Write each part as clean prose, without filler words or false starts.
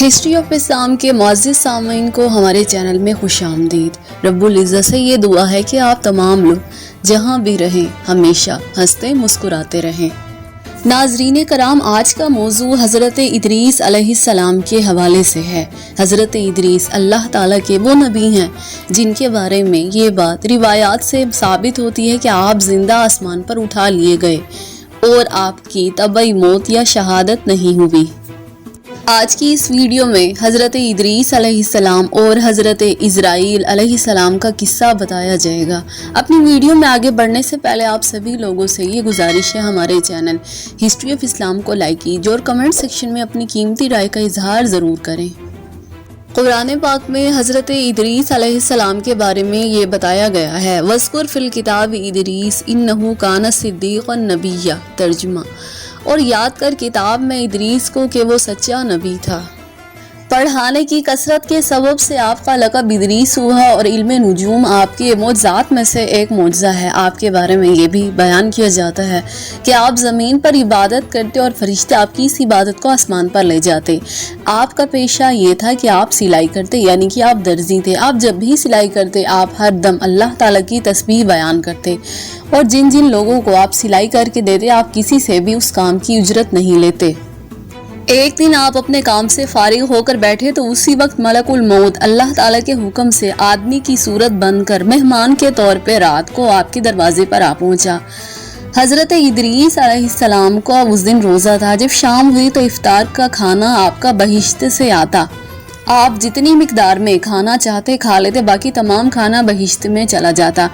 History of اسلام کے معزز سامعین کو ہمارے چینل میں خوش آمدید۔ رب العزت سے یہ دعا ہے کہ آپ تمام لوگ جہاں بھی رہیں ہمیشہ ہنستے مسکراتے رہیں۔ ناظرین کرام، آج کا موضوع حضرت ادریس علیہ السلام کے حوالے سے ہے۔ حضرت ادریس اللہ تعالیٰ کے وہ نبی ہیں جن کے بارے میں یہ بات روایات سے ثابت ہوتی ہے کہ آپ زندہ آسمان پر اٹھا لیے گئے اور آپ کی طبعی موت یا شہادت نہیں ہوئی۔ آج کی اس ویڈیو میں حضرت ادریس علیہ السلام اور حضرت اسرائیل علیہ السلام کا قصہ بتایا جائے گا۔ اپنی ویڈیو میں آگے بڑھنے سے پہلے آپ سبھی لوگوں سے یہ گزارش ہے، ہمارے چینل ہسٹری آف اسلام کو لائک کیجیے اور کمنٹ سیکشن میں اپنی قیمتی رائے کا اظہار ضرور کریں۔ قرآن پاک میں حضرت ادریس علیہ السلام کے بارے میں یہ بتایا گیا ہے، وَاذْكُرْ فِي الْكِتَابِ إِدْرِيسَ إِنَّهُ كَانَ صِدِّيقًا نَبِيًّا ترجمہ، اور یاد کر کتاب میں ادریس کو کہ وہ سچا نبی تھا۔ پڑھانے کی کثرت کے سبب سے آپ کا لقب ادریس ہوا اور علم نجوم آپ کے معجزات میں سے ایک معجزہ ہے۔ آپ کے بارے میں یہ بھی بیان کیا جاتا ہے کہ آپ زمین پر عبادت کرتے اور فرشتے آپ کی اس عبادت کو آسمان پر لے جاتے۔ آپ کا پیشہ یہ تھا کہ آپ سلائی کرتے، یعنی کہ آپ درزی تھے۔ آپ جب بھی سلائی کرتے آپ ہر دم اللہ تعالیٰ کی تسبیح بیان کرتے، اور جن جن لوگوں کو آپ سلائی کر کے دیتے آپ کسی سے بھی اس کام کی اجرت نہیں لیتے۔ ایک دن آپ اپنے کام سے فارغ ہو کر بیٹھے تو اسی وقت ملک الموت اللہ تعالیٰ کے حکم سے آدمی کی صورت بن کر مہمان کے طور پہ رات کو آپ کے دروازے پر آ پہنچا۔ حضرت ادریس علیہ السلام کو اس دن روزہ تھا۔ جب شام ہوئی تو افطار کا کھانا آپ کا بہشت سے آتا۔ آپ جتنی مقدار میں کھانا چاہتے کھا لیتے، باقی تمام کھانا بہشت میں چلا جاتا۔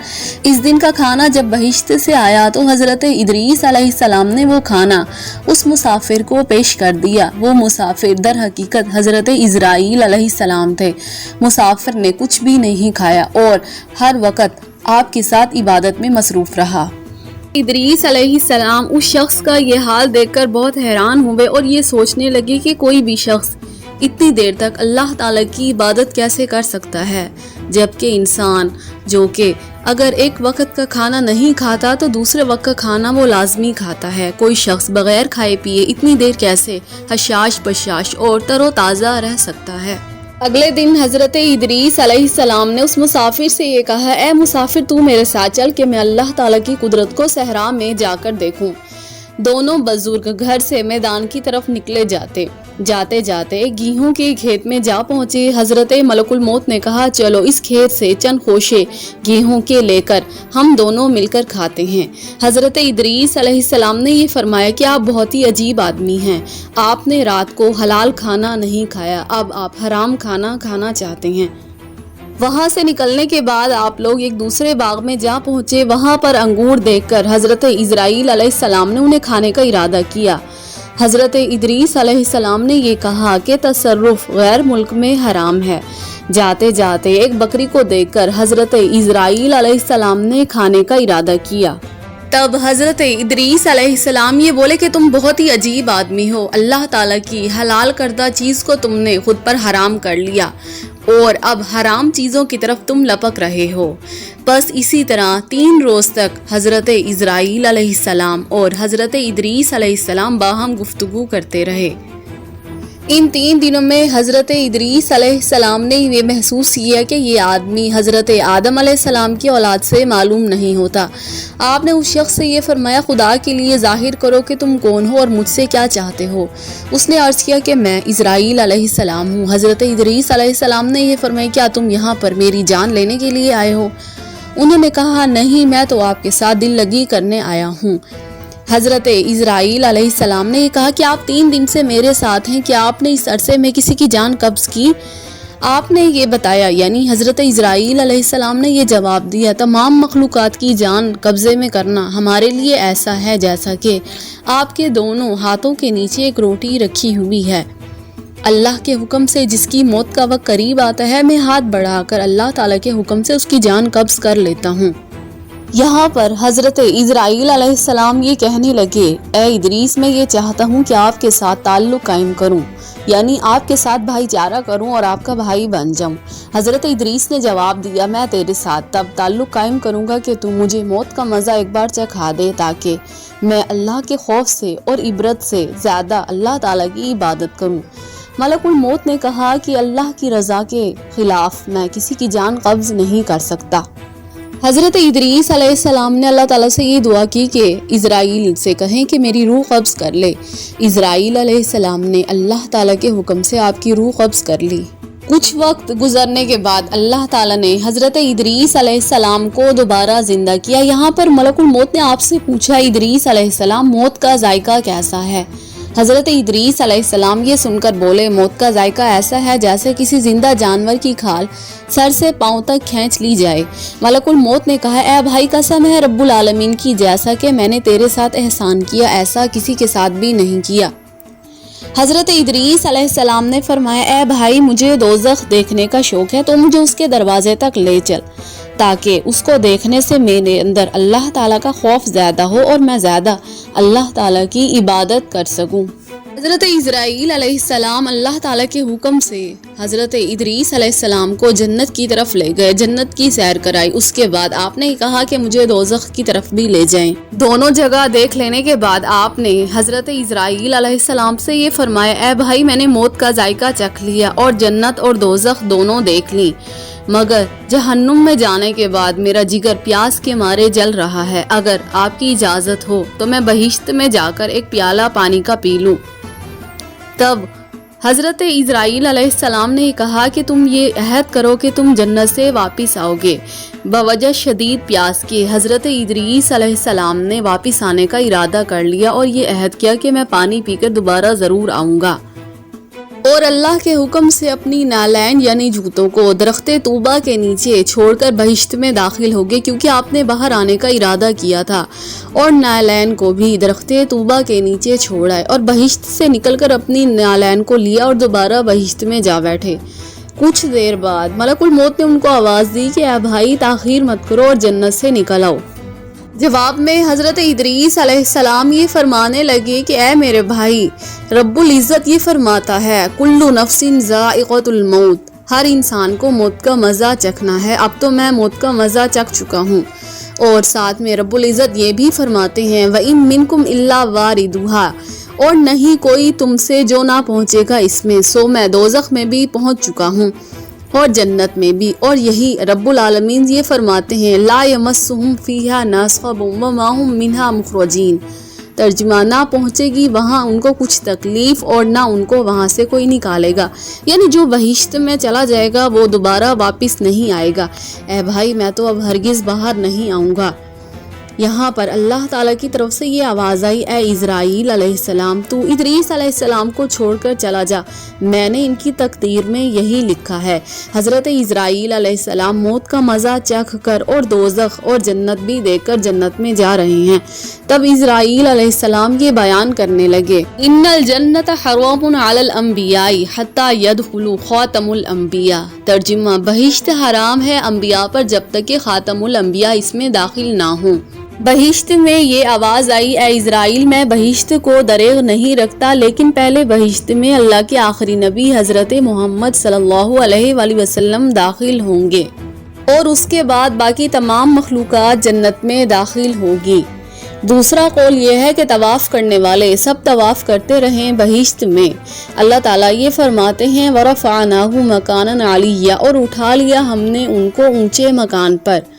اس دن کا کھانا جب بہشت سے آیا تو حضرت ادریس علیہ السلام نے وہ کھانا اس مسافر کو پیش کر دیا۔ وہ مسافر در حقیقت حضرت اسرائیل علیہ السلام تھے۔ مسافر نے کچھ بھی نہیں کھایا اور ہر وقت آپ کے ساتھ عبادت میں مصروف رہا۔ ادریس علیہ السلام اس شخص کا یہ حال دیکھ کر بہت حیران ہوئے اور یہ سوچنے لگے کہ کوئی بھی شخص اتنی دیر تک اللہ تعالیٰ کی عبادت کیسے کر سکتا ہے، جبکہ انسان جو کہ اگر ایک وقت کا کھانا نہیں کھاتا تو دوسرے وقت کا کھانا وہ لازمی کھاتا ہے۔ کوئی شخص بغیر کھائے پیے اتنی دیر کیسے حشاش بشاش اور تر و تازہ رہ سکتا ہے۔ اگلے دن حضرت ادریس علیہ السلام نے اس مسافر سے یہ کہا، اے مسافر، تو میرے ساتھ چل کہ میں اللہ تعالیٰ کی قدرت کو صحرا میں جا کر دیکھوں۔ دونوں بزرگ گھر سے میدان کی طرف نکلے جاتے جاتے گیہوں کے کھیت میں جا پہنچے۔ حضرت ملک الموت نے کہا، چلو اس کھیت سے چند خوشے گیہوں کے لے کر ہم دونوں مل کر کھاتے ہیں۔ حضرت ادریس علیہ السلام نے یہ فرمایا کہ آپ بہت ہی عجیب آدمی ہیں۔ آپ نے رات کو حلال کھانا نہیں کھایا، اب آپ حرام کھانا کھانا چاہتے ہیں۔ وہاں سے نکلنے کے بعد آپ لوگ ایک دوسرے باغ میں جا پہنچے۔ وہاں پر انگور دیکھ کر حضرت اسرائیل علیہ السلام نے انہیں کھانے کا ارادہ کیا۔ حضرت ادریس علیہ السلام نے یہ کہا کہ تصرف غیر ملک میں حرام ہے۔ جاتے جاتے ایک بکری کو دیکھ کر حضرت اسرائیل علیہ السلام نے کھانے کا ارادہ کیا۔ تب حضرت ادریس علیہ السلام یہ بولے کہ تم بہت ہی عجیب آدمی ہو، اللہ تعالیٰ کی حلال کردہ چیز کو تم نے خود پر حرام کر لیا اور اب حرام چیزوں کی طرف تم لپک رہے ہو۔ بس اسی طرح 3 روز تک حضرت اسرائیل علیہ السلام اور حضرت ادریس علیہ السلام باہم گفتگو کرتے رہے۔ ان 3 دنوں میں حضرت ادریس علیہ السلام نے یہ محسوس کیا کہ یہ آدمی حضرت آدم علیہ السلام کی اولاد سے معلوم نہیں ہوتا۔ آپ نے اس شخص سے یہ فرمایا، خدا کے لیے ظاہر کرو کہ تم کون ہو اور مجھ سے کیا چاہتے ہو۔ اس نے عرض کیا کہ میں اسرائیل علیہ السلام ہوں۔ حضرت ادریس علیہ السلام نے یہ فرمایا، کیا تم یہاں پر میری جان لینے کے لیے آئے ہو؟ انہوں نے کہا، نہیں، میں تو آپ کے ساتھ دل لگی کرنے آیا ہوں۔ حضرت اسرائیل علیہ السلام نے یہ کہا کہ آپ 3 دن سے میرے ساتھ ہیں، کیا آپ نے اس عرصے میں کسی کی جان قبض کی؟ آپ نے یہ بتایا، یعنی حضرت اسرائیل علیہ السلام نے یہ جواب دیا، تمام مخلوقات کی جان قبضے میں کرنا ہمارے لیے ایسا ہے جیسا کہ آپ کے دونوں ہاتھوں کے نیچے ایک روٹی رکھی ہوئی ہے۔ اللہ کے حکم سے جس کی موت کا وقت قریب آتا ہے، میں ہاتھ بڑھا کر اللہ تعالیٰ کے حکم سے اس کی جان قبض کر لیتا ہوں۔ یہاں پر حضرت اسرائیل علیہ السلام یہ کہنے لگے، اے ادریس، میں یہ چاہتا ہوں کہ آپ کے ساتھ تعلق قائم کروں، یعنی آپ کے ساتھ بھائی چارہ کروں اور آپ کا بھائی بن جاؤں۔ حضرت ادریس نے جواب دیا، میں تیرے ساتھ تب تعلق قائم کروں گا کہ تو مجھے موت کا مزہ ایک بار چکھا دے، تاکہ میں اللہ کے خوف سے اور عبرت سے زیادہ اللہ تعالیٰ کی عبادت کروں۔ ملک الموت نے کہا کہ اللہ کی رضا کے خلاف میں کسی کی جان قبض نہیں کر سکتا۔ حضرت ادریس علیہ السلام نے اللہ تعالیٰ سے یہ دعا کی کہ اسرائیل سے کہیں کہ میری روح قبض کر لے۔ اسرائیل علیہ السلام نے اللہ تعالیٰ کے حکم سے آپ کی روح قبض کر لی۔ کچھ وقت گزرنے کے بعد اللہ تعالیٰ نے حضرت ادریس علیہ السلام کو دوبارہ زندہ کیا۔ یہاں پر ملک الموت نے آپ سے پوچھا، ادریس علیہ السلام موت کا ذائقہ کیسا ہے؟ حضرت ادریس علیہ السلام یہ سن کر بولے، موت کا ذائقہ ایسا ہے جیسے کسی زندہ جانور کی کھال سر سے پاؤں تک کھینچ لی جائے۔ ملک الموت نے کہا، اے بھائی قسم ہے رب العالمین کی، جیسا کہ میں نے تیرے ساتھ احسان کیا ایسا کسی کے ساتھ بھی نہیں کیا۔ حضرت ادریس علیہ السلام نے فرمایا، اے بھائی مجھے دوزخ دیکھنے کا شوق ہے تو مجھے اس کے دروازے تک لے چل، تاکہ اس کو دیکھنے سے میرے اندر اللہ تعالیٰ کا خوف زیادہ ہو اور میں زیادہ اللہ تعالیٰ کی عبادت کر سکوں۔ حضرت اسرائیل علیہ السلام اللہ تعالیٰ کے حکم سے حضرت ادریس علیہ السلام کو جنت کی طرف لے گئے، جنت کی سیر کرائی۔ اس کے بعد آپ نے کہا کہ مجھے دوزخ کی طرف بھی لے جائیں۔ دونوں جگہ دیکھ لینے کے بعد آپ نے حضرت اسرائیل علیہ السلام سے یہ فرمایا، اے بھائی میں نے موت کا ذائقہ چکھ لیا اور جنت اور دوزخ دونوں دیکھ لی، مگر جہنم میں جانے کے بعد میرا جگر پیاس کے مارے جل رہا ہے۔ اگر آپ کی اجازت ہو تو میں بہشت میں جا کر ایک پیالہ پانی کا پی لوں۔ تب حضرت اسرائیل علیہ السلام نے کہا کہ تم یہ عہد کرو کہ تم جنت سے واپس آؤ گے۔ بوجہ شدید پیاس کے حضرت ادریس علیہ السلام نے واپس آنے کا ارادہ کر لیا اور یہ عہد کیا کہ میں پانی پی کر دوبارہ ضرور آؤں گا، اور اللہ کے حکم سے اپنی نالین یعنی جوتوں کو درخت طوبہ کے نیچے چھوڑ کر بہشت میں داخل ہو گئے، کیونکہ آپ نے باہر آنے کا ارادہ کیا تھا، اور نالین کو بھی درخت طوبہ کے نیچے چھوڑا اور بہشت سے نکل کر اپنی نالین کو لیا اور دوبارہ بہشت میں جا بیٹھے۔ کچھ دیر بعد ملک الموت نے ان کو آواز دی کہ اے بھائی تاخیر مت کرو اور جنت سے نکل آؤ۔ جواب میں حضرت ادریس علیہ السلام یہ فرمانے لگے کہ اے میرے بھائی، رب العزت یہ فرماتا ہے، کل نفس ذائقۃ الموت، ہر انسان کو موت کا مزہ چکھنا ہے۔ اب تو میں موت کا مزہ چکھ چکا ہوں۔ اور ساتھ میں رب العزت یہ بھی فرماتے ہیں، وَإِن مِّنكُمْ إِلَّا وَارِدُهَا، اور نہیں کوئی تم سے جو نہ پہنچے گا اس میں، سو میں دوزخ میں بھی پہنچ چکا ہوں اور جنت میں بھی۔ اور یہی رب العالمین یہ فرماتے ہیں، لا یمسہم فیہا نصب وما ہم منہا مخرجین، ترجمہ نہ پہنچے گی وہاں ان کو کچھ تکلیف اور نہ ان کو وہاں سے کوئی نکالے گا، یعنی جو بہشت میں چلا جائے گا وہ دوبارہ واپس نہیں آئے گا۔ اے بھائی میں تو اب ہرگز باہر نہیں آؤں گا۔ یہاں پر اللہ تعالیٰ کی طرف سے یہ آواز آئی، اے اسرائیل علیہ السلام تو ادریس علیہ السلام کو چھوڑ کر چلا جا، میں نے ان کی تقدیر میں یہی لکھا ہے۔ حضرت اسرائیل علیہ السلام موت کا مزہ چکھ کر اور دوزخ اور جنت بھی دیکھ کر جنت میں جا رہے ہیں۔ تب اسرائیل علیہ السلام یہ بیان کرنے لگے، ان الجنت حرام علی الانبیاء حتی یدخلوا خاتم الانبیاء، ترجمہ بہشت حرام ہے انبیاء پر جب تک کہ خاتم الانبیاء اس میں داخل نہ ہوں۔ بہشت میں یہ آواز آئی، اے اسرائیل میں بہشت کو دریغ نہیں رکھتا، لیکن پہلے بہشت میں اللہ کے آخری نبی حضرت محمد صلی اللہ علیہ وآلہ وسلم داخل ہوں گے، اور اس کے بعد باقی تمام مخلوقات جنت میں داخل ہوگی۔ دوسرا قول یہ ہے کہ طواف کرنے والے سب طواف کرتے رہیں بہشت میں۔ اللہ تعالیٰ یہ فرماتے ہیں، وَرَفَعْنَاهُ مَكَانًا عَلِيًّا، اور اٹھا لیا ہم نے ان کو اونچے مکان پر۔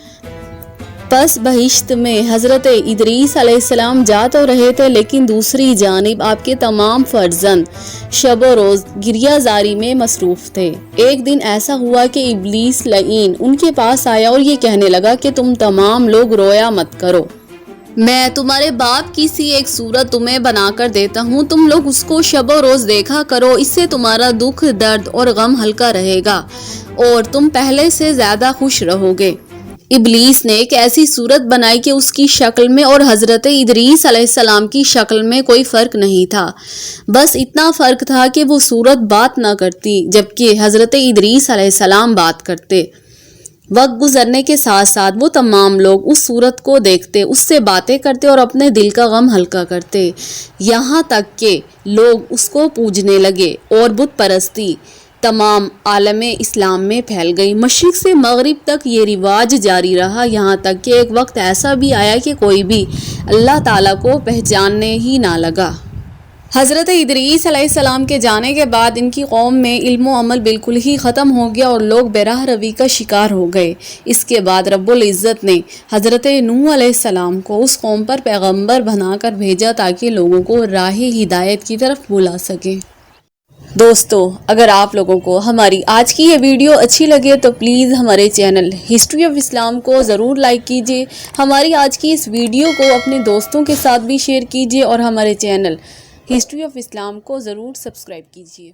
پس بہشت میں حضرت ادریس علیہ السلام جا تو رہے تھے، لیکن دوسری جانب آپ کے تمام فرزند شب و روز گریہ زاری میں مصروف تھے۔ ایک دن ایسا ہوا کہ ابلیس لعین ان کے پاس آیا اور یہ کہنے لگا کہ تم تمام لوگ رویا مت کرو، میں تمہارے باپ کی سی ایک صورت تمہیں بنا کر دیتا ہوں، تم لوگ اس کو شب و روز دیکھا کرو، اس سے تمہارا دکھ درد اور غم ہلکا رہے گا اور تم پہلے سے زیادہ خوش رہو گے۔ ابلیس نے ایک ایسی صورت بنائی کہ اس کی شکل میں اور حضرت ادریس علیہ السلام کی شکل میں کوئی فرق نہیں تھا، بس اتنا فرق تھا کہ وہ صورت بات نہ کرتی جبکہ حضرت ادریس علیہ السلام بات کرتے۔ وقت گزرنے کے ساتھ ساتھ وہ تمام لوگ اس صورت کو دیکھتے، اس سے باتیں کرتے اور اپنے دل کا غم ہلکا کرتے، یہاں تک کہ لوگ اس کو پوجنے لگے اور بت پرستی تمام عالم اسلام میں پھیل گئی۔ مشرق سے مغرب تک یہ رواج جاری رہا، یہاں تک کہ ایک وقت ایسا بھی آیا کہ کوئی بھی اللہ تعالیٰ کو پہچاننے ہی نہ لگا۔ حضرت ادریس علیہ السلام کے جانے کے بعد ان کی قوم میں علم و عمل بالکل ہی ختم ہو گیا اور لوگ براہ روی کا شکار ہو گئے۔ اس کے بعد رب العزت نے حضرت نوح علیہ السلام کو اس قوم پر پیغمبر بنا کر بھیجا تاکہ لوگوں کو راہ ہدایت کی طرف بلا سکے۔ دوستو، اگر آپ لوگوں کو ہماری آج کی یہ ویڈیو اچھی لگے تو پلیز ہمارے چینل ہسٹری آف اسلام کو ضرور لائک کیجیے، ہماری آج کی اس ویڈیو کو اپنے دوستوں کے ساتھ بھی شیئر کیجیے اور ہمارے چینل ہسٹری آف اسلام کو ضرور سبسکرائب کیجیے۔